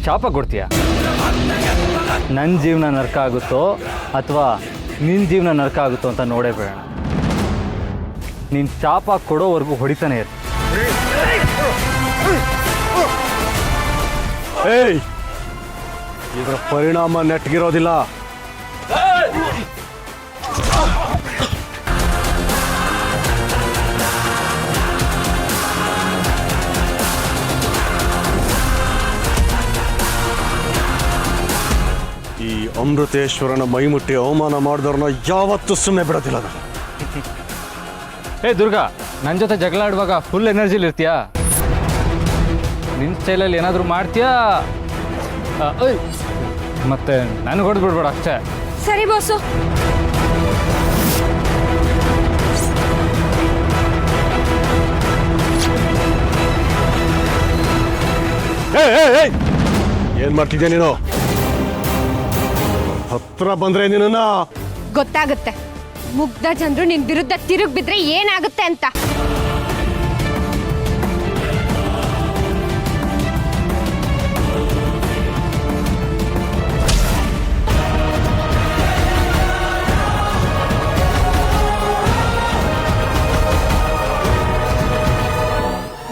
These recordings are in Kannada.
ಶಾಪ ಕೊಡ್ತೀಯ? ನನ್ನ ಜೀವನ ನರಕ ಆಗುತ್ತೋ ಅಥವಾ ನಿನ್ನ ಜೀವನ ನರಕ ಆಗುತ್ತೋ ಅಂತ ನೋಡೇ ಬೇಡ. ನೀನು ಶಾಪ ಕೊಡೋವರೆಗೂ ಹೊಡಿತಾನೆ ಇರು. ಏಯ್, ಇದರ ಪರಿಣಾಮ ನೆಟ್ಗಿರೋದಿಲ್ಲ. ಈ ಅಮೃತೇಶ್ವರನ ಮೈಮುಟ್ಟಿ ಅವಮಾನ ಮಾಡಿದವ್ರನ್ನ ಯಾವತ್ತೂ ಸುಮ್ಮನೆ ಬಿಡೋದಿಲ್ಲ ನಾನು. ದುರ್ಗಾ, ನನ್ನ ಜೊತೆ ಜಗಳ ಆಡುವಾಗ ಫುಲ್ ಎನರ್ಜಿಲಿ ಇರ್ತೀಯಾ? ನಿನ್ನ ಸ್ಟೈಲಲ್ಲಿ ಏನಾದರೂ ಮಾಡ್ತೀಯಾ? ಮತ್ತೆ ನನಗೆ ಹೊಡೆದ್ಬಿಡ್ಬೇಡ ಅಷ್ಟೇ. ಸರಿ ಬಾಸು. ಏನ್ ಮಾಡ್ತಿದ್ಯಾ ನೀನು? ಹತ್ರ ಬಂದ್ರೆ ನಿನ್ನ ಗೊತ್ತಾಗುತ್ತೆ. ಮುಗ್ಧ ಜನರು ನಿನ್ ವಿರುದ್ಧ ತಿರುಗಿ ಬಿದ್ರೆ ಏನಾಗುತ್ತೆ ಅಂತ.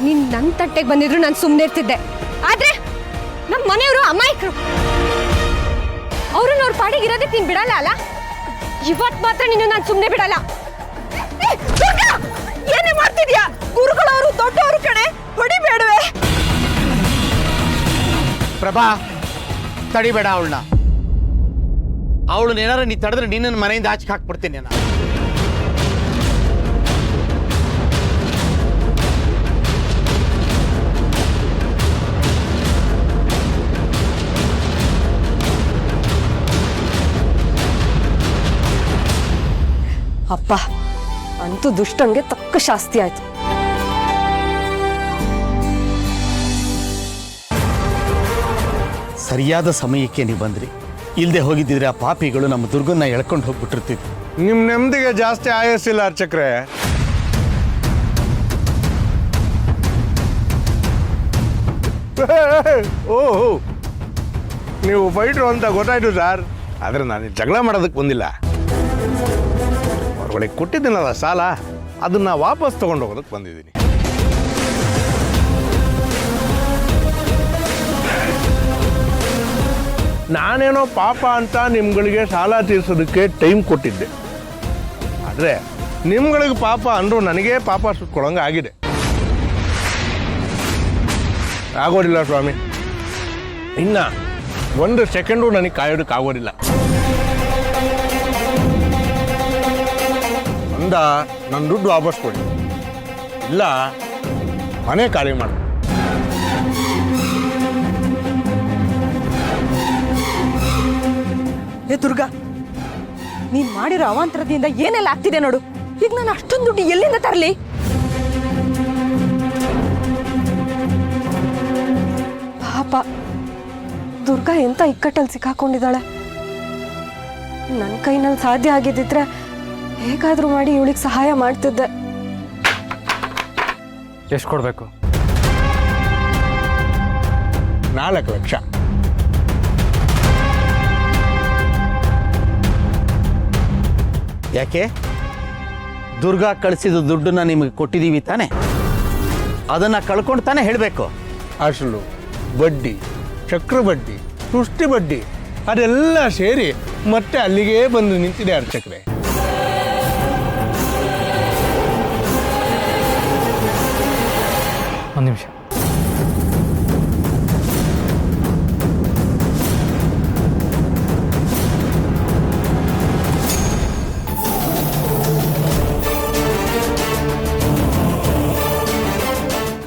ನೀನ್ ನನ್ ತಟ್ಟೆಗೆ ಬಂದಿದ್ರು ನಾನು ಸುಮ್ಮನೆ ಇರ್ತಿದ್ದೆ. ಆದ್ರೆ ನಮ್ಮ ಮನೆಯವರು ಅಮಾಯಕರು. ಅವ್ರನ್ನ ಅವ್ರ ಪಾಡಿಗೆ ಇರೋದಕ್ಕೆ ನೀನ್ ಬಿಡಲ್ಲ ಅಲ್ಲ? ಇವತ್ ಮಾತ್ರ ನೀನು ನಾನು ಸುಮ್ಮನೆ ಬಿಡಲ್ಲ. ಏನೇ ಮಾಡ್ತಿದ್ಯಾ? ಗುರುಗಳವರು ದೊಡ್ಡವರು ಕಣೆ, ಹೊಡಿಬೇಡವೆ. ಪ್ರಭಾ, ತಡಿಬೇಡ ಅವಳನ್ನ. ಅವಳನ್ನ ಏನಾರ ನೀ ತಡೆದ್ರೆ ನಿನ್ನ ಮನೆಯಿಂದ ಆಚೆಗೆ ಹಾಕ್ಬಿಡ್ತೀನಿ ನಾನು. ಅಪ್ಪ, ಅಂತೂ ದುಷ್ಟಂಗೆ ತಕ್ಕ ಶಾಸ್ತಿ ಆಯ್ತು. ಸರಿಯಾದ ಸಮಯಕ್ಕೆ ನೀವು ಬಂದ್ರಿ. ಇಲ್ಲದೆ ಹೋಗಿದ್ದಿದ್ರೆ ಆ ಪಾಪಿಗಳು ನಮ್ಮ ದುರ್ಗನ್ನ ಎಳ್ಕೊಂಡು ಹೋಗ್ಬಿಟ್ಟಿರ್ತಿದ್ವಿ. ನಿಮ್ ನೆಮ್ಮದಿಗೆ ಜಾಸ್ತಿ ಆಯಸ್ಸಿಲ್ಲ ಅರ್ಚಕ್ರೆ. ಓಹೋ, ನೀವು ಫೈಟ್ರು ಅಂತ ಗೊತ್ತಾಯ್ತು ಸರ್. ಆದ್ರೆ ನಾನು ಜಗಳ ಮಾಡೋದಕ್ಕೆ ಬಂದಿಲ್ಲ. ಹೊರಗಡೆ ಕೊಟ್ಟಿದ್ದೀನಲ್ಲ ಸಾಲ, ಅದನ್ನ ವಾಪಸ್ ತಗೊಂಡು ಹೋಗೋದಕ್ಕೆ ಬಂದಿದ್ದೀನಿ. ನಾನೇನೋ ಪಾಪ ಅಂತ ನಿಮ್ಗಳಿಗೆ ಸಾಲ ತೀರ್ಸೋದಕ್ಕೆ ಟೈಮ್ ಕೊಟ್ಟಿದ್ದೆ. ಆದರೆ ನಿಮ್ಗಳಿಗೆ ಪಾಪ ಅಂದರೂ ನನಗೇ ಪಾಪ ಸುಟ್ಕೊಳಂಗೆ ಆಗಿದೆ. ಆಗೋದಿಲ್ಲ ಸ್ವಾಮಿ, ಇನ್ನ ಒಂದು ಸೆಕೆಂಡು ನನಗೆ ಕಾಯೋದಕ್ಕೆ ಆಗೋದಿಲ್ಲ. ಅಂದ ನನ್ನ ದುಡ್ಡು ವಾಪಸ್ ಕೊಡಿ, ಇಲ್ಲ ಮನೆ ಖಾಲಿ ಮಾಡು. ಏ ದುರ್ಗಾ, ನೀನ್ ಮಾಡಿರೋ ಅವಾಂತರದಿಂದ ಏನೆಲ್ಲ ಆಗ್ತಿದೆ ನೋಡು. ಈಗ ನಾನು ಅಷ್ಟೊಂದು ದುಡ್ಡು ಎಲ್ಲಿಂದ ತರಲಿ? ಪಾಪ ದುರ್ಗಾ ಎಂತ ಇಕ್ಕಟ್ಟಲ್ಲಿ ಸಿಕ್ಕಾಕೊಂಡಿದ್ದಾಳೆ. ನನ್ನ ಕೈನಲ್ಲಿ ಸಾಧ್ಯ ಆಗಿದ್ದಿದ್ರೆ ಹೇಗಾದ್ರೂ ಮಾಡಿ ಇವಳಿಗೆ ಸಹಾಯ ಮಾಡ್ತಿದ್ದೆ. ಎಷ್ಟು ಕೊಡಬೇಕು? 4 ಲಕ್ಷ. ಯಾಕೆ? ದುರ್ಗಾ ಕಳಿಸಿದ ದುಡ್ಡನ್ನ ನಿಮಗೆ ಕೊಟ್ಟಿದ್ದೀವಿ ತಾನೆ, ಅದನ್ನ ಕಳ್ಕೊಂಡು ತಾನೇ ಹೇಳಬೇಕು. ಅಸಲು, ಬಡ್ಡಿ, ಚಕ್ರಬಡ್ಡಿ, ಸುಷ್ಟಿ ಬಡ್ಡಿ ಅದೆಲ್ಲ ಸೇರಿ ಮತ್ತೆ ಅಲ್ಲಿಗೆ ಬಂದು ನಿಂತಿದೆ ಅರ್ಚಕ್ರೆ. ಒಂದು ನಿಮಿಷ.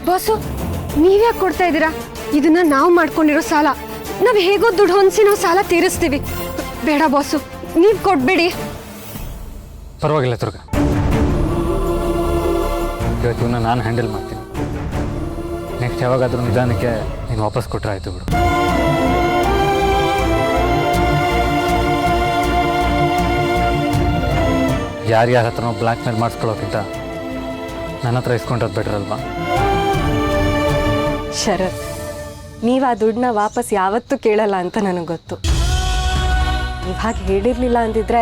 ಬಾಸು, ನೀವ್ಯಾಕೆ ಕೊಡ್ತಾ ಇದ್ದೀರಾ? ಇದನ್ನ ನಾವು ಮಾಡ್ಕೊಂಡಿರೋ ಸಾಲ. ನಾವ್ ಹೇಗೋ ದುಡ್ಡು ಹೊಂದಿಸಿ ನಾವು ಸಾಲ ತೀರಿಸ್ತೀವಿ. ಬೇಡ ಬಾಸು, ನೀವ್ ಕೊಡ್ಬೇಡಿ. ಪರವಾಗಿಲ್ಲ ದುರ್ಗಾ, ಇವತ್ತು ನಾನು ಹ್ಯಾಂಡಲ್ ಮಾಡ್ತೀನಿ. ನೆಕ್ಸ್ಟ್ ಯಾವಾಗಾದ್ರೂ ನಿಧಾನಕ್ಕೆ ನೀನು ವಾಪಸ್ ಕೊಟ್ಟರೆ ಆಯಿತು ಬಿಡು. ಯಾರ್ಯಾರ ಹತ್ರ ನಾವು ಬ್ಲ್ಯಾಕ್ ಮೇಲ್ ಮಾಡಿಸ್ಕೊಳ್ಳೋಕ್ಕಿಂತ ನನ್ನ ಹತ್ರ ಇಸ್ಕೊಂಡದ್ದು ಬೆಟರ್ ಅಲ್ವಾ? ಶರತ್, ನೀವು ಆ ದುಡ್ಡನ್ನ ವಾಪಸ್ ಯಾವತ್ತೂ ಕೇಳಲ್ಲ ಅಂತ ನನಗೆ ಗೊತ್ತು. ನೀವು ಹಾಗೆ ಹೇಳಿರಲಿಲ್ಲ ಅಂದಿದ್ರೆ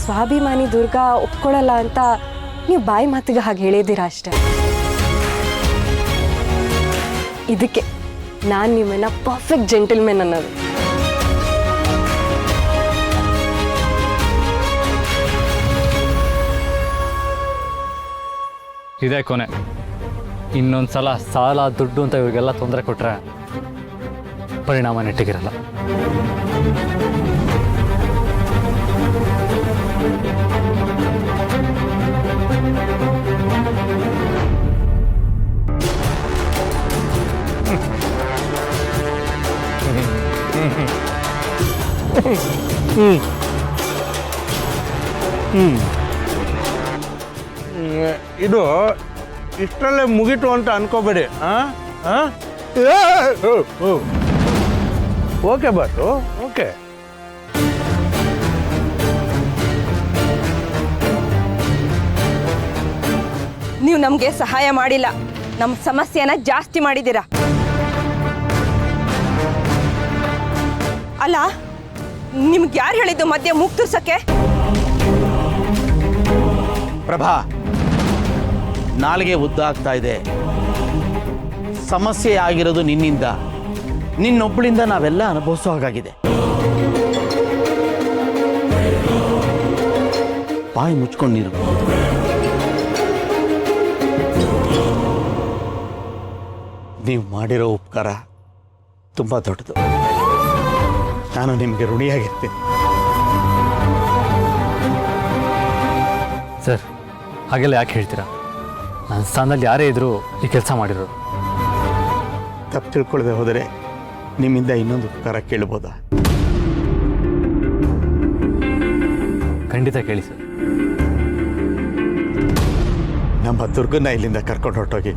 ಸ್ವಾಭಿಮಾನಿ ದುರ್ಗಾ ಒಪ್ಕೊಳ್ಳಲ್ಲ ಅಂತ ನೀವು ಬಾಯಿ ಮಾತಿಗೆ ಹಾಗೆ ಹೇಳಿದ್ದೀರಾ ಅಷ್ಟೆ. ಇದಕ್ಕೆ ನಾನು ನಿಮ್ಮನ್ನ ಪರ್ಫೆಕ್ಟ್ ಜೆಂಟಲ್ಮೆನ್ ಅನ್ನೋದು. ಇದೇ ಕೊನೆ. ಇನ್ನೊಂದು ಸಲ ಸಾಲ ದುಡ್ಡು ಅಂತ ಇವ್ರಿಗೆಲ್ಲ ತೊಂದರೆ ಕೊಟ್ಟರೆ ಪರಿಣಾಮ ನೆಟ್ಟಿಗಿರಲ್ಲ. ಇದು ಇಷ್ಟರಲ್ಲೇ ಮುಗೀತು ಅಂತ ಅನ್ಕೋಬೇಡಿ. Okay boss, okay. ನೀವು ನಮಗೆ ಸಹಾಯ ಮಾಡಿಲ್ಲ, ನಮ್ಮ ಸಮಸ್ಯೆನ ಜಾಸ್ತಿ ಮಾಡಿದ್ದೀರಾ. ಅಲ್ಲ, ನಿಮ್ಗೆ ಯಾರು ಹೇಳಿದ್ದು ಮಧ್ಯೆ ಮೂಗ್ ತುರ್ಸಕ್ಕೆ? ಪ್ರಭಾ, ನಾಲಿಗೆ ಉದ್ದ ಆಗ್ತಾ ಇದೆ. ಸಮಸ್ಯೆ ಆಗಿರೋದು ನಿನ್ನಿಂದ, ನಿನ್ನೊಬ್ಬಳಿಂದ ನಾವೆಲ್ಲ ಅನುಭವಿಸೋ ಹಾಗಾಗಿದೆ. ಬಾಯಿ ಮುಚ್ಕೊಂಡಿರು. ನೀವು ಮಾಡಿರೋ ಉಪಕಾರ ತುಂಬ ದೊಡ್ಡದು. ನಾನು ನಿಮಗೆ ಋಣಿಯಾಗಿರ್ತೀನಿ. ಸರ್, ಹಾಗೆಲ್ಲ ಯಾಕೆ ಹೇಳ್ತೀರಾ? ನನ್ನ ಸ್ಥಾನದಲ್ಲಿ ಯಾರೇ ಇದ್ದರೂ ಈ ಕೆಲಸ ಮಾಡಿರೋರು. ತಪ್ಪು ತಿಳ್ಕೊಳ್ಳದೆ ಹೋದರೆ ನಿಮ್ಮಿಂದ ಇನ್ನೊಂದು ಉಪಕಾರ ಕೇಳ್ಬೋದಾ? ಖಂಡಿತ ಕೇಳಿ ಸರ್. ನಮ್ಮ ದುರ್ಗನ್ನ ಇಲ್ಲಿಂದ ಕರ್ಕೊಂಡು ಹೊರಟೋಗಿ.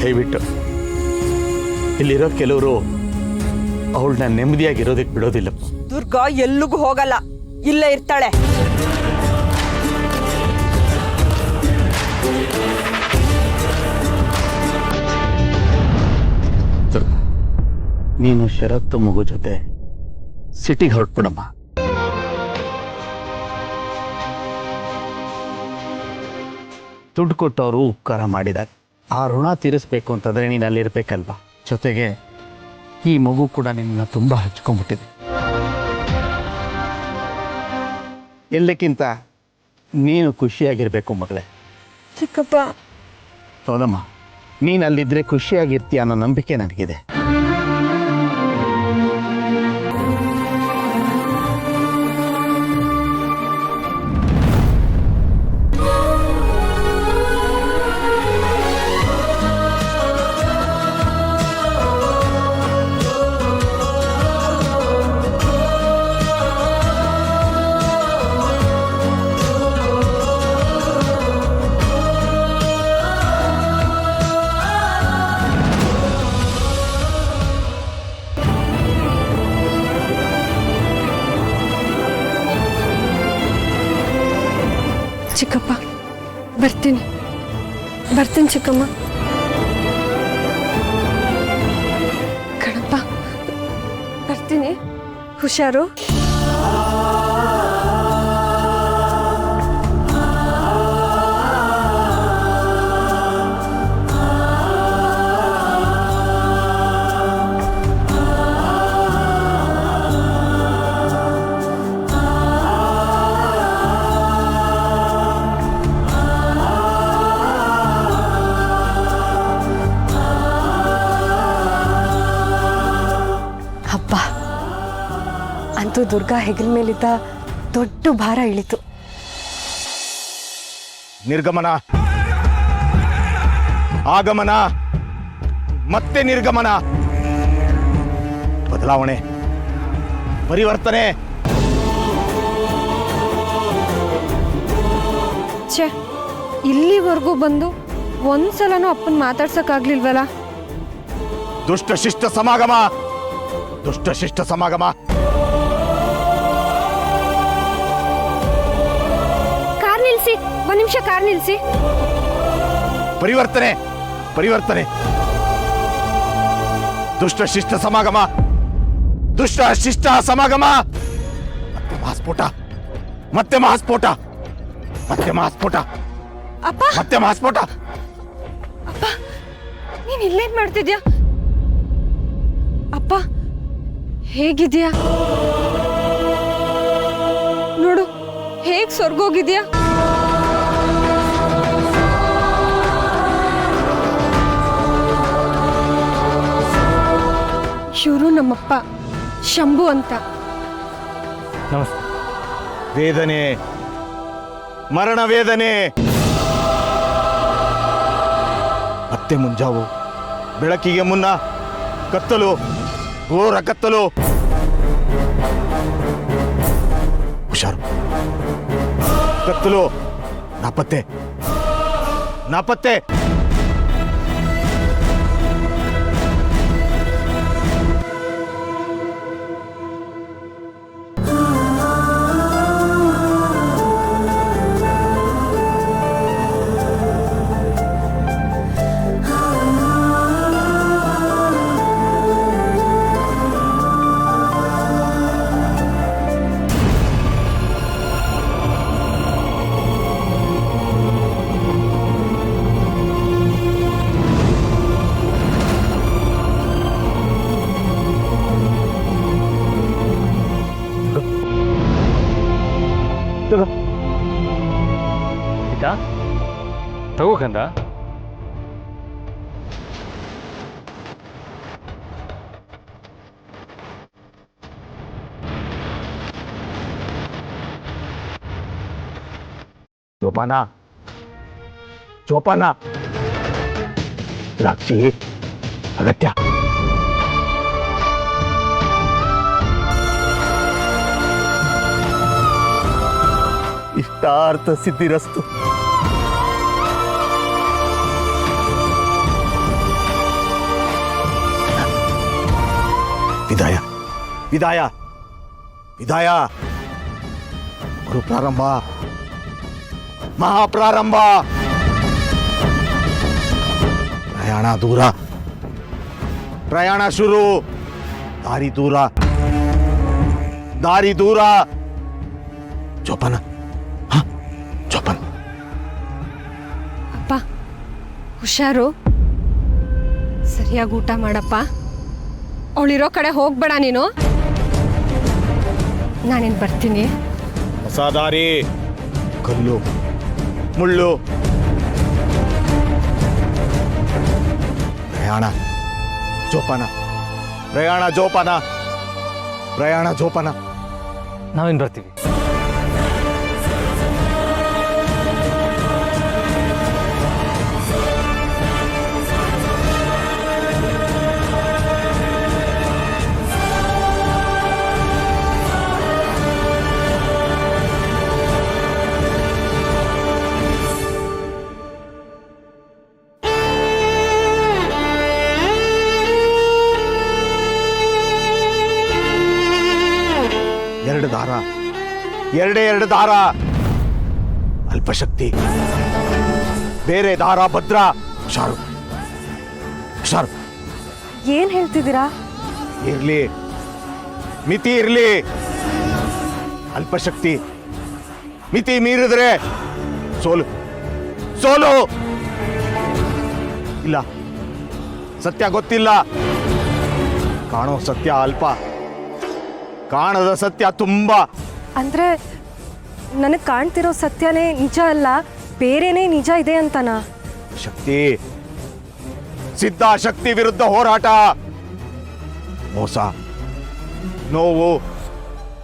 ದಯವಿಟ್ಟು ಇಲ್ಲಿರೋ ಕೆಲವರು ಅವಳನ್ನ ನೆಮ್ಮದಿಯಾಗಿರೋದಕ್ಕೆ ಬಿಡೋದಿಲ್ಲಪ್ಪ. ದುರ್ಗಾ ಎಲ್ಲಿಗೂ ಹೋಗಲ್ಲ, ಇಲ್ಲೇ ಇರ್ತಾಳೆ. ದುರ್ಗಾ, ನೀನು ಶರತ್ತು ಮಗು ಜೊತೆ ಸಿಟಿಗೆ ಹೊರಟ್ಬಿಡಮ್ಮ. ದುಡ್ಡು ಕೊಟ್ಟವರು ಉಪಕಾರ ಮಾಡಿದಾಗ ಆ ಋಣ ತೀರಿಸ್ಬೇಕು ಅಂತಂದರೆ ನೀನು ಅಲ್ಲಿರ್ಬೇಕಲ್ವಾ? ಜೊತೆಗೆ ಈ ಮಗು ಕೂಡ ನಿನ್ನ ತುಂಬ ಹಚ್ಕೊಂಡ್ಬಿಟ್ಟಿದೆ. ಎಲ್ಲಕ್ಕಿಂತ ನೀನು ಖುಷಿಯಾಗಿರಬೇಕು ಮಗಳೇ. ಚಿಕ್ಕಪ್ಪ, ಹೌದಮ್ಮ, ನೀನು ಅಲ್ಲಿದ್ದರೆ ಖುಷಿಯಾಗಿರ್ತೀಯ ಅನ್ನೋ ನಂಬಿಕೆ ನನಗಿದೆ. ಚಿಕ್ಕಪ್ಪ, ಬರ್ತೀನಿ ಚಿಕ್ಕಮ್ಮ. ಕಣಪ್ಪ, ಬರ್ತೀನಿ. ಹುಷಾರು. ಹಬ್ಬ ಅಂತೂ ದುರ್ಗಾ ಹೆಗಲ ಮೇಲಿದ್ದ ದೊಡ್ಡ ಭಾರ ಇಳಿತು. ನಿರ್ಗಮನ, ಆಗಮನ, ಮತ್ತೆ ನಿರ್ಗಮನ, ಬದಲಾವಣೆ, ಪರಿವರ್ತನೆ. ಛೇ, ಇಲ್ಲಿವರೆಗೂ ಬಂದು ಒಂದ್ಸಲನೂ ಅಪ್ಪನ ಮಾತಾಡ್ಸಕ್ಕಾಗ್ಲಿಲ್ವಲ್ಲ. ದುಷ್ಟ ಶಿಷ್ಟ ಸಮಾಗಮ, ದುಷ್ಟ ಶಿಷ್ಟ ಸಮಾಗಮ. ಒಂದ್ ನಿಮಿಷ ಕಾರ್ ನಿಲ್ಸಿ. ಪರಿವರ್ತನೆ ಪರಿವರ್ತನೆ. ದುಷ್ಟ ಶಿಷ್ಟ ಸಮಾಗಮ, ದುಷ್ಟ ಶಿಷ್ಟ ಸಮಾಗಮ. ಮತ್ತೆ ಮಹಾಸ್ಫೋಟ, ಮತ್ತೆ ಮಹಾಸ್ಫೋಟ, ಮತ್ತೆ ಮಹಾಸ್ಫೋಟ, ಅಪ್ಪ ಮತ್ತೆ ಮಹಾಸ್ಫೋಟ. ಅಪ್ಪ ನೀನ್ ಇಲ್ಲೇನ್ ಮಾಡ್ತಿದ್ಯಾ? ಅಪ್ಪ ಹೇಗಿದ್ಯಾ? ನೋಡು ಹೇಗ್ ಸ್ವರ್ಗೋಗಿದ್ಯಾ? ಇವರು ನಮ್ಮಪ್ಪ ಶಂಭು ಅಂತ. ನಮಸ್ತೆ. ವೇದನೆ, ಮರಣ ವೇದನೆ. ಮತ್ತೆ ಮುಂಜಾವು, ಬೆಳಕಿಗೆ ಮುನ್ನ ಕತ್ತಲು, ಘೋರ ಕತ್ತಲು. ಹುಷಾರು, ಕತ್ತಲು, ನಾಪತ್ತೆ ನಾಪತ್ತೆ. ಗೀತಾ ತಗೋಕಂದ. ಜೋಪಾನ ಜೋಪಾನ. ದ್ರಾಕ್ಷಿ ಅಗತ್ಯ. ಇಷ್ಟಾರ್ಥ ಸಿದ್ಧಿರಸ್ತು. ವಿದಾಯ ವಿದಾಯ ವಿದಾಯ. ಗುರು ಪ್ರಾರಂಭ, ಮಹಾಪ್ರಾರಂಭ. ಪ್ರಯಾಣ ದೂರ, ಪ್ರಯಾಣ ಶುರು. ದಾರಿ ದೂರ, ದಾರಿ ದೂರ. ಜೋಪಾನ, ಜೋಪಾನ. ಅಪ್ಪ ಹುಷಾರು, ಸರಿಯಾಗಿ ಊಟ ಮಾಡಪ್ಪ. ಅವಳಿರೋ ಕಡೆ ಹೋಗ್ಬೇಡ ನೀನು. ನಾನೇನು ಬರ್ತೀನಿ. ಹೊಸ ದಾರಿ, ಕಲ್ಲು ಮುಳ್ಳು. ಪ್ರಯಾಣ ಜೋಪಾನ, ಪ್ರಯಾಣ ಜೋಪಾನ, ಪ್ರಯಾಣ ಜೋಪಾನ. ನಾವೇನು ಬರ್ತೀವಿ. ಎರಡು ದಾರ, ಎರಡು ದಾರ. ಅಲ್ಪಶಕ್ತಿ, ಬೇರೆ ದಾರ ಭದ್ರ. ಹುಷಾರು, ಹುಷಾರು. ಏನ್ ಹೇಳ್ತಿದ್ದೀರಾ? ಇರ್ಲಿ, ಮಿತಿ ಇರ್ಲಿ. ಅಲ್ಪಶಕ್ತಿ ಮಿತಿ ಮೀರಿದ್ರೆ ಸೋಲು, ಸೋಲು. ಇಲ್ಲ, ಸತ್ಯ ಗೊತ್ತಿಲ್ಲ. ಕಾಣೋ ಸತ್ಯ ಅಲ್ಪ, ಕಾಣದ ಸತ್ಯ ತುಂಬಾ. ಅಂದ್ರೆ ನನಗೆ ಕಾಣ್ತಿರೋ ಸತ್ಯನೇ ನಿಜ ಅಲ್ಲ, ಬೇರೆನೇ ನಿಜ ಇದೆ ಅಂತನಾ? ಶಕ್ತಿ, ಸಿದ್ಧ ಶಕ್ತಿ ವಿರುದ್ಧ ಹೋರಾಟ. ಮೋಸ, ನೋವು,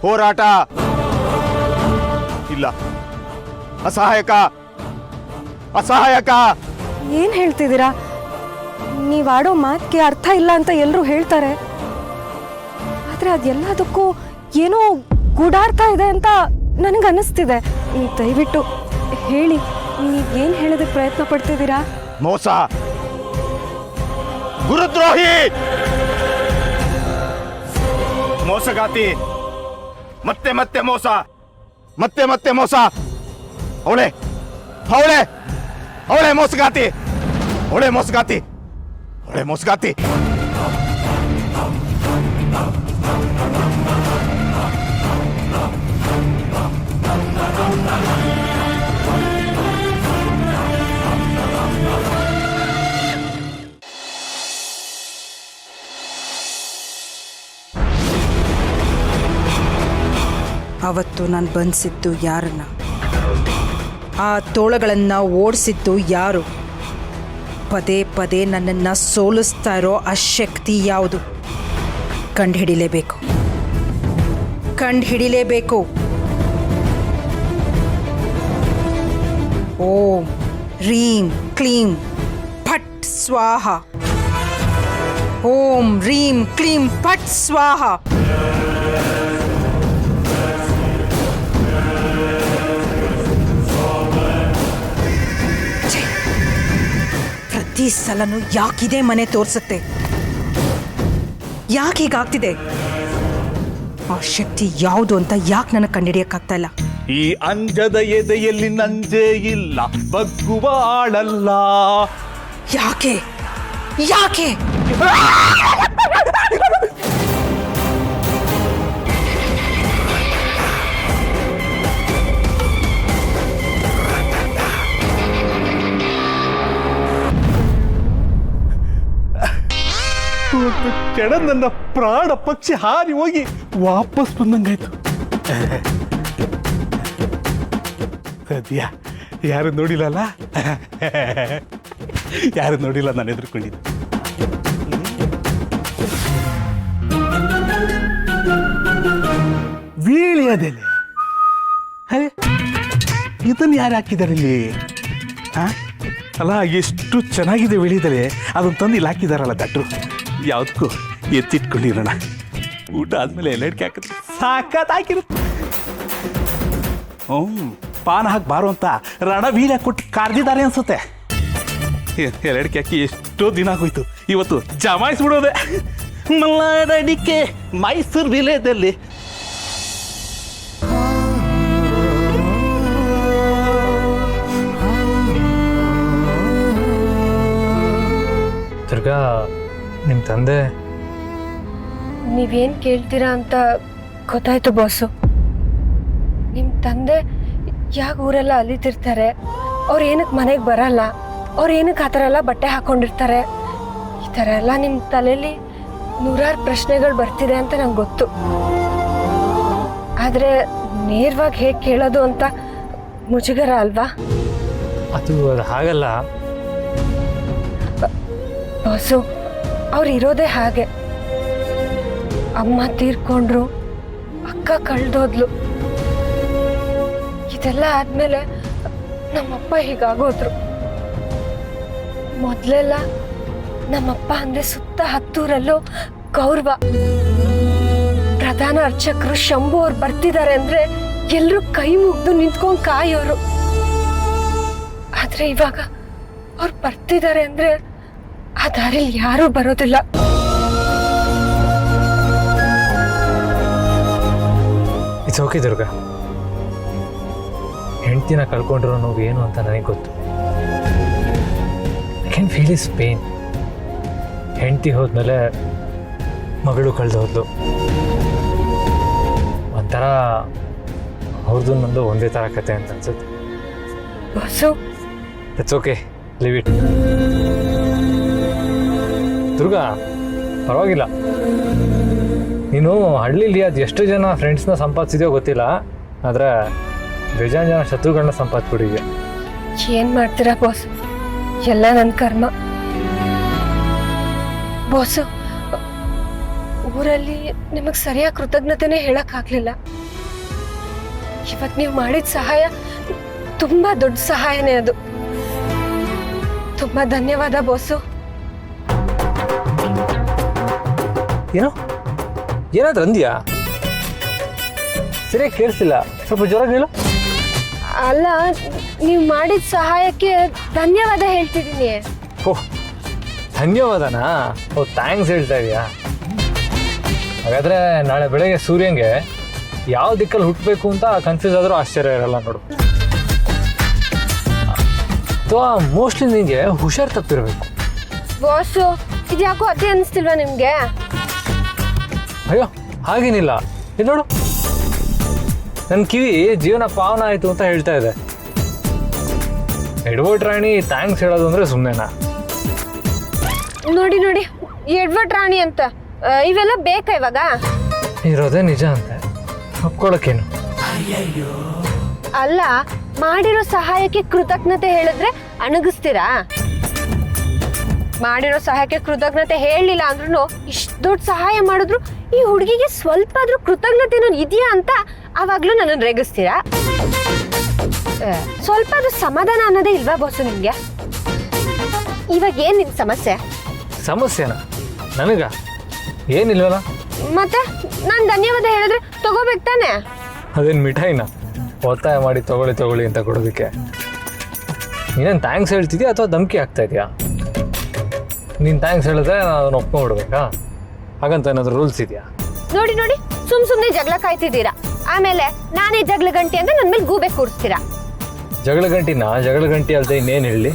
ಹೋರಾಟ. ಇಲ್ಲ, ಅಸಹಾಯಕ, ಅಸಹಾಯಕ. ಏನ್ ಹೇಳ್ತಿದ್ದೀರಾ? ನೀವಾಡೋ ಮಾತಿಗೆ ಅರ್ಥ ಇಲ್ಲ ಅಂತ ಎಲ್ಲರೂ ಹೇಳ್ತಾರೆ, ಆದ್ರೆ ಅದೆಲ್ಲದಕ್ಕೂ ಏನೋ ಗೂಢಾರ್ಥ ಇದೆ ಅಂತ ನನಗನ್ನಿಸ್ತಿದೆ. ದಯವಿಟ್ಟು ಹೇಳಿ, ನೀವೇನು ಹೇಳೋದಕ್ಕೆ ಪ್ರಯತ್ನ ಪಡ್ತಿದ್ದೀರಾ? ಮೋಸ, ಗುರುದ್ರೋಹಿ, ಮೋಸಗಾತಿ. ಮತ್ತೆ ಮತ್ತೆ ಮೋಸ, ಮತ್ತೆ ಮತ್ತೆ ಮೋಸ. ಅವಳೆ ಅವಳೆ ಮೋಸಗಾತಿ, ಅವಳೆ ಮೋಸಗಾತಿ, ಅವಳೆ ಮೋಸಗಾತಿ. ಅವತ್ತು ನಾನು ಬಂಧಿಸಿದ್ದು ಯಾರನ್ನ, ಆ ತೋಳಗಳನ್ನು ಓಡಿಸಿದ್ದು ಯಾರು, ಪದೇ ಪದೇ ನನ್ನನ್ನು ಸೋಲಿಸ್ತಾ ಇರೋ ಆ ಶಕ್ತಿ ಯಾವುದು ಕಂಡುಹಿಡಿಲೇಬೇಕು, ಕಂಡುಹಿಡಿಲೇಬೇಕು. ಓಂ ರೀಂ ಕ್ಲೀಂ ಫಟ್ ಸ್ವಾಹ. ಓಂ ರೀಂ ಕ್ಲೀಂ ಫಟ್ ಸ್ವಾಹ. ಪ್ರತಿ ಸಲನೂ ಯಾಕಿದೆ ಮನೆ ತೋರಿಸುತ್ತೆ, ಯಾಕೆ ಹೀಗಾಗ್ತಿದೆ, ಆ ಶಕ್ತಿ ಯಾವುದು ಅಂತ ಯಾಕೆ ನನಗೆ ಕಂಡುಹಿಡಿಯಕ್ಕಾಗ್ತಾ ಇಲ್ಲ. ಈ ಅಂಜದ ಎದೆಯಲ್ಲಿ ನಂಜೇ ಇಲ್ಲ, ಬಗ್ಗುವ ಆಳಲ್ಲ. ಯಾಕೆ ಯಾಕೆ ಕೆಡ ನನ್ನ ಪ್ರಾಣ ಪಕ್ಷಿ ಹಾರಿ ಹೋಗಿ ವಾಪಸ್ ಬಂದಂಗಾಯ್ತು. ಸದ್ಯ ಯಾರು ನೋಡಿಲ್ಲಲ್ಲ, ಯಾರು ನೋಡಿಲ್ಲ, ನಾನು ಎದುರ್ಕೊಂಡಿದ್ದೆ. ವೀಳ್ಯದೆಲೆ, ಇದನ್ನು ಯಾರು ಹಾಕಿದ್ದಾರೆ ಇಲ್ಲಿ? ಅಲ್ಲ, ಎಷ್ಟು ಚೆನ್ನಾಗಿದೆ ವೀಳ್ಯದೆಲೆ, ಅದನ್ನು ತಂದು ಇಲ್ಲಿ ಹಾಕಿದಾರಲ್ಲ ದಟ್ರು. ಯಾವುದಕ್ಕೂ ಎತ್ತಿಟ್ಕೊಂಡಿರೋಣ, ಊಟ ಆದ್ಮೇಲೆ ಎಲ್ಲಡಿಕೆ ಹಾಕಿದ್ರೆ ಸಾಕಾತ್ ಹಾಕಿರುತ್ತೆ. ಪಾನ ಹಾಕಿ ಬಾರು ಅಂತ ರಣವೀರ ಕೊಟ್ಟು ಕಾರ್ದಿದ್ದಾರೆ ಅನ್ಸುತ್ತೆ. ಎಲ್ಲಡಿಕೆ ಹಾಕಿ ಎಷ್ಟೋ ದಿನ ಆಗೋಯ್ತು, ಇವತ್ತು ಜಮಾಯಿಸ್ಬಿಡೋದೆ. ಮಲ್ನಾಡಡಿಕೆ ಮೈಸೂರು ವಿಲೇದಲ್ಲಿ. ದುರ್ಗಾ, ನಿಮ್ಮ ತಂದೆ ನೀವೇನು ಕೇಳ್ತೀರಾ ಅಂತ ಗೊತ್ತಾಯ್ತು ಬಾಸು. ನಿಮ್ಮ ತಂದೆ ಯಾಕೆ ಊರೆಲ್ಲ ಅಲಿತಿರ್ತಾರೆ, ಅವ್ರು ಏನಕ್ಕೆ ಮನೆಗೆ ಬರಲ್ಲ, ಅವ್ರು ಏನಕ್ಕೆ ಆ ಥರ ಎಲ್ಲ ಬಟ್ಟೆ ಹಾಕ್ಕೊಂಡಿರ್ತಾರೆ, ಈ ಥರ ಎಲ್ಲ ನಿಮ್ಮ ತಲೆಯಲ್ಲಿ ನೂರಾರು ಪ್ರಶ್ನೆಗಳು ಬರ್ತಿದೆ ಅಂತ ನಂಗೆ ಗೊತ್ತು. ಆದರೆ ನೇರವಾಗಿ ಹೇಗೆ ಕೇಳೋದು ಅಂತ ಮುಜುಗರ ಅಲ್ವಾ? ಅದು ಹಾಗಲ್ಲ ಬಾಸು. ಅವ್ರು ಇರೋದೇ ಹಾಗೆ. ಅಮ್ಮ ತೀರ್ಕೊಂಡ್ರು, ಅಕ್ಕ ಕಳ್ದೋದ್ಲು, ಇದೆಲ್ಲ ಆದ್ಮೇಲೆ ನಮ್ಮಪ್ಪ ಹೀಗಾಗೋದ್ರು. ಮೊದಲೆಲ್ಲ ನಮ್ಮಪ್ಪ ಅಂದ್ರೆ ಸುತ್ತ ಹತ್ತೂರಲ್ಲೂ ಗೌರವ. ಪ್ರಧಾನ ಅರ್ಚಕರು ಶಂಭು ಅವ್ರು ಬರ್ತಿದ್ದಾರೆ ಅಂದ್ರೆ ಎಲ್ಲರೂ ಕೈ ಮುಗ್ದು ನಿಂತ್ಕೊಂಡು ಕಾಯೋರು. ಆದ್ರೆ ಇವಾಗ ಅವ್ರು ಬರ್ತಿದ್ದಾರೆ ಅಂದ್ರೆ ಆ ದಾರಿಲಿ ಯಾರೂ ಬರೋದಿಲ್ಲ. ಇಟ್ಸ್ ಓಕೆ ದುರ್ಗಾ, ಹೆಂಡ್ತಿನ ಕಳ್ಕೊಂಡಿರೋ ನೋವು ಏನು ಅಂತ ನನಗೆ ಗೊತ್ತು. I can feel is pain. ಹೆಂಡ್ತಿ ಹೋದ್ಮೇಲೆ ಮಗಳು ಕಳೆದೋದ್ಲು. ಒಂಥರ ಅವ್ರದ್ದು ನಂದು ಒಂದೇ ಥರ ಕತೆ ಅಂತ ಅನ್ಸುತ್ತೆ. Boss, it's okay, leave it. Durga, ಪರವಾಗಿಲ್ಲ. ನೀನು ಹಳ್ಳಿಲಿ ಅದು ಎಷ್ಟು ಜನ ಫ್ರೆಂಡ್ಸ್ನ ಸಂಪಾದಿಸಿದ್ಯೋ ಗೊತ್ತಿಲ್ಲ, ಆದರೆ ಬೇಜಾನ್ ಜನ ಶತ್ರುಗಳನ್ನ ಸಂಪಾದಿಸ್ಬಿಟ್ಟಿದ್ಯಾ. ಏನ್ ಮಾಡ್ತೀರಾ ಬಾಸ್, ಎಲ್ಲ ನನ್ನ ಕರ್ಮ. ಬಾಸು, ಊರಲ್ಲಿ ನಿಮಗೆ ಸರಿಯಾಗಿ ಕೃತಜ್ಞತೆನೇ ಹೇಳಕ್ಕಾಗ್ಲಿಲ್ಲ. ಇವತ್ತು ನೀವು ಮಾಡಿದ ಸಹಾಯ ತುಂಬಾ ದೊಡ್ಡ ಸಹಾಯನೇ. ಅದು ತುಂಬಾ ಧನ್ಯವಾದ ಬಾಸು. ಏನೋ ಏನಾದ್ರು ಅಂದ್ಯಾ? ಸರಿಯಾಗಿ ಕೇಳಿಸಿಲ್ಲ, ಸ್ವಲ್ಪ ಜ್ವರ ಹೇಳು. ಅಲ್ಲ, ನೀವು ಮಾಡಿದ ಸಹಾಯಕ್ಕೆ ಧನ್ಯವಾದ ಹೇಳ್ತಿದ್ದೀನಿ. ಓಹ್, ಧನ್ಯವಾದನಾ? ಓ, ಥ್ಯಾಂಕ್ಸ್ ಹೇಳ್ತಾ ಇದೆಯಾ? ಹಾಗಾದರೆ ನಾಳೆ ಬೆಳಗ್ಗೆ ಸೂರ್ಯಂಗೆ ಯಾವ ದಿಕ್ಕಲ್ಲಿ ಹುಟ್ಟಬೇಕು ಅಂತ ಕನ್ಫ್ಯೂಸ್ ಆದರೂ ಆಶ್ಚರ್ಯ ಇರಲ್ಲ ನೋಡು. ಅಥವಾ ಮೋಸ್ಟ್ಲಿ ನಿನಗೆ ಹುಷಾರು ತಪ್ಪಿರಬೇಕು. ಬಾಸು ಇದು ಯಾಕೋ ಅತಿ ಅನಿಸ್ತಿಲ್ವಾ ನಿಮಗೆ? ಅಯ್ಯೋ ಹಾಗೇನಿಲ್ಲ, ಇದು ನೋಡು ನನ್ನ ಕಿವಿ ಜೀವನ ಪಾವನ ಆಯಿತು ಅಂತ ಹೇಳ್ತಾ ಇದೆ. ಎಡ್ವರ್ಡ್ ರಾಣಿ ಥ್ಯಾಂಕ್ಸ್ ಹೇಳೋದು ಅಂದರೆ ಸುಮ್ಮನೆನಾ? ನೋಡಿ ನೋಡಿ ಎಡ್ವರ್ಡ್ ರಾಣಿ ಅಂತ ಇವೆಲ್ಲ ಬೇಕಾ ಇವಾಗ? ಇರೋದೇ ನಿಜ ಅಂತೆ, ಒಪ್ಕೊಳ್ಳೋಕ್ಕೇನು? ಅಲ್ಲ, ಮಾಡಿರೋ ಸಹಾಯಕ್ಕೆ ಕೃತಜ್ಞತೆ ಹೇಳಿದ್ರೆ ಅಣಗಿಸ್ತೀರಾ? ಮಾಡಿರೋ ಸಹಾಯಕ್ಕೆ ಕೃತಜ್ಞತೆ ಹೇಳಲಿಲ್ಲ ಅಂದ್ರೂ ಇಷ್ಟು ದೊಡ್ಡ ಸಹಾಯ ಮಾಡಿದ್ರು ಈ ಹುಡುಗಿಗೆ ಸ್ವಲ್ಪ ಆದ್ರೂ ಕೃತಜ್ಞತೆ ಇದೆಯಾ ಅಂತ ಆವಾಗ್ಲೂ ನನ್ನನ್ನು ರೇಗಿಸ್ತೀರಾ? ಸ್ವಲ್ಪ ಆದ್ರೂ ಸಮಾಧಾನ ಅನ್ನೋದೇ ಇಲ್ವಾ ಬಾಸು ನಿಮ್ಗೆ? ಇವಾಗ ಏನ್ ನಿನ್ ಸಮಸ್ಯೆ? ಸಮಸ್ಯೆನಾ ನನಗ? ಏನಿಲ್ವಲ್ಲ. ಮತ್ತೆ ನಾನು ಧನ್ಯವಾದ ಹೇಳಿದ್ರೆ ತಗೋಬೇಕು ತಾನೆ? ಅದೇನು ಮಿಠಾಯಿನ ಒತ್ತಾಯ ಮಾಡಿ ತಗೊಳ್ಳಿ ಅಂತ ಕೊಡೋದಕ್ಕೆ? ನೀನೇನು ಥ್ಯಾಂಕ್ಸ್ ಹೇಳ್ತಿದ್ಯಾ ಅಥವಾ ಧಮಕಿ ಆಗ್ತಾ ಇದೆಯಾ? ನೀನು ಥ್ಯಾಂಕ್ಸ್ ಹೇಳಿದ್ರೆ ನಾನು ಅದನ್ನು ಒಪ್ಕೊಂಡ್ಬಿಡ್ಬೇಕಾ? ಹಾಗಂತ ಏನಾದರೂ ರೂಲ್ಸ್ ಇದೆಯಾ? ನೋಡಿ ನೋಡಿ ಸುಮ್ಮನೆ ಜಗಳ ಕಾಯ್ತಿದ್ದೀರಾ, ಆಮೇಲೆ ನಾನೇ ಜಗಳ ಗಂಟೆ ಅಂದ್ರೆ ನನ್ನ ಮೇಲೆ ಗೂಬೆ ಕೂರಿಸ್ತೀರಾ. ಜಗಳ ಗಂಟಿ ಅಲ್ಲದೆ ಇನ್ನೇನು ಹೇಳಿ?